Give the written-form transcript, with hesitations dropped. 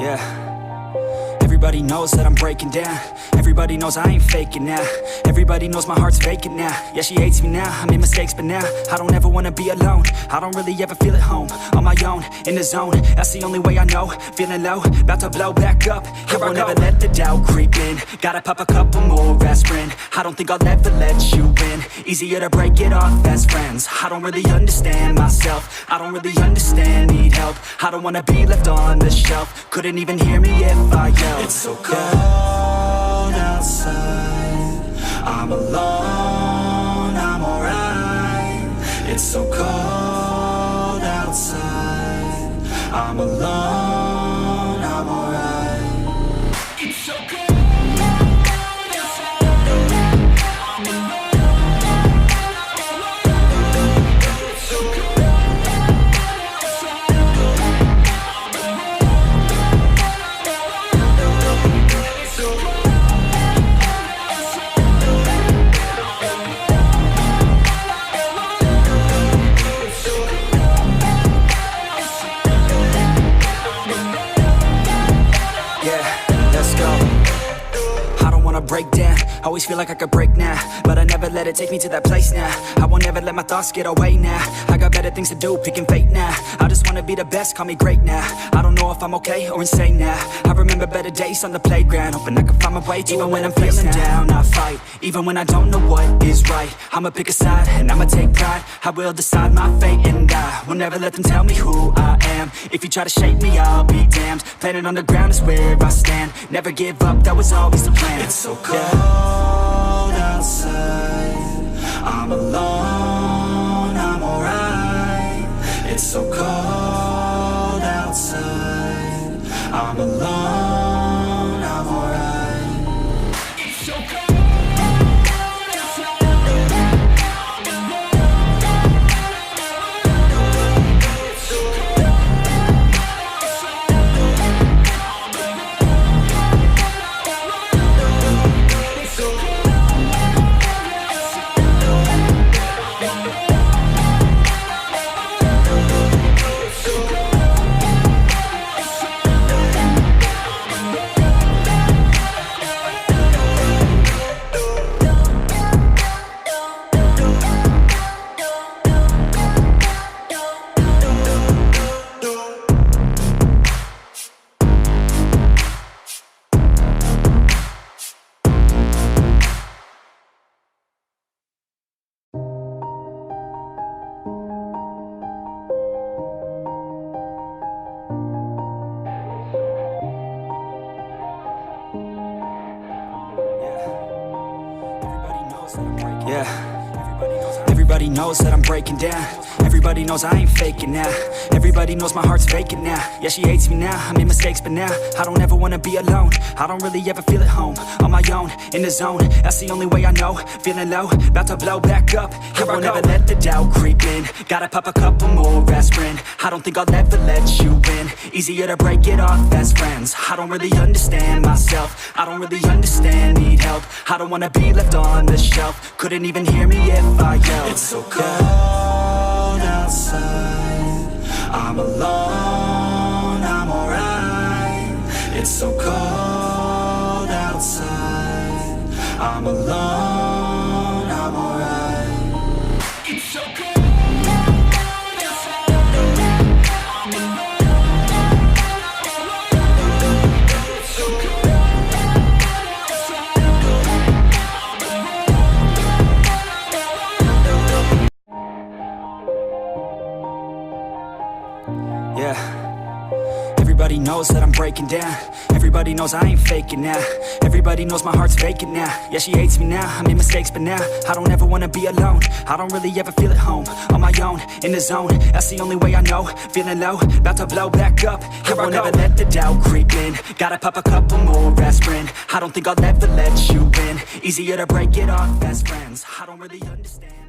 Yeah. Everybody knows that I'm breaking down. Everybody knows I ain't faking now. Everybody knows my heart's vacant now. Yeah, she hates me now, I made mistakes but now I don't ever wanna be alone. I don't really ever feel at home. On my own, in the zone, that's the only way I know. Feeling low, about to blow back up. Here I won't ever let the doubt creep in. Gotta pop a couple more aspirin. I don't think I'll ever let you in. Easier to break it off as friends. I don't really understand myself. I don't really understand, need help. I don't wanna be left on the shelf. Couldn't even hear me if I yelled. It's so cold outside, I'm alone, I'm alright. It's so cold outside, I'm alone, I'm alright. It's so cold. Break down, always feel like I could break now, but I never let it take me to that place now. I won't ever let my thoughts get away now. I got better things to do, picking fate now. I just wanna be the best, call me great now. I don't know if I'm okay or insane now. I remember better days on the playground, hoping I can find my way. Even when I'm feeling down, I fight. Even when I don't know what is right, I'ma pick a side and I'ma take pride. I will decide my fate and I will never let them tell me who I am. If you try to shape me, I'll be damned. Planet on the ground is where I stand. Never give up, that was always the plan. It's so cold outside, I'm alone, I'm alright. It's so cold outside, I'm alone, I'm alright. It's so cold. Yeah. Everybody knows that I'm breaking down. Everybody knows I ain't faking now. Everybody knows my heart's vacant now. Yeah, she hates me now, I made mistakes but now I don't ever wanna be alone. I don't really ever feel at home. On my own, in the zone, that's the only way I know. Feeling low, about to blow back up. Here I won't ever let the doubt creep in. Gotta pop a couple more aspirin. I don't think I'll ever let you in. Easier to break it off as friends. I don't really understand myself. I don't really understand, need help. I don't wanna be left on the shelf. Couldn't even hear me if I yelled. It's so cold outside, I'm alone, I'm alright. It's so cold outside, I'm alone, I'm alright. It's so cold. Yeah. Everybody knows that I'm breaking down. Everybody knows I ain't faking now. Everybody knows my heart's vacant now. Yeah, she hates me now, I made mistakes but now I don't ever wanna be alone. I don't really ever feel at home. On my own, in the zone, that's the only way I know. Feeling low, about to blow back up. Here I won't ever let the doubt creep in. Gotta pop a couple more aspirin. I don't think I'll ever let you in. Easier to break it off as friends. I don't really understand.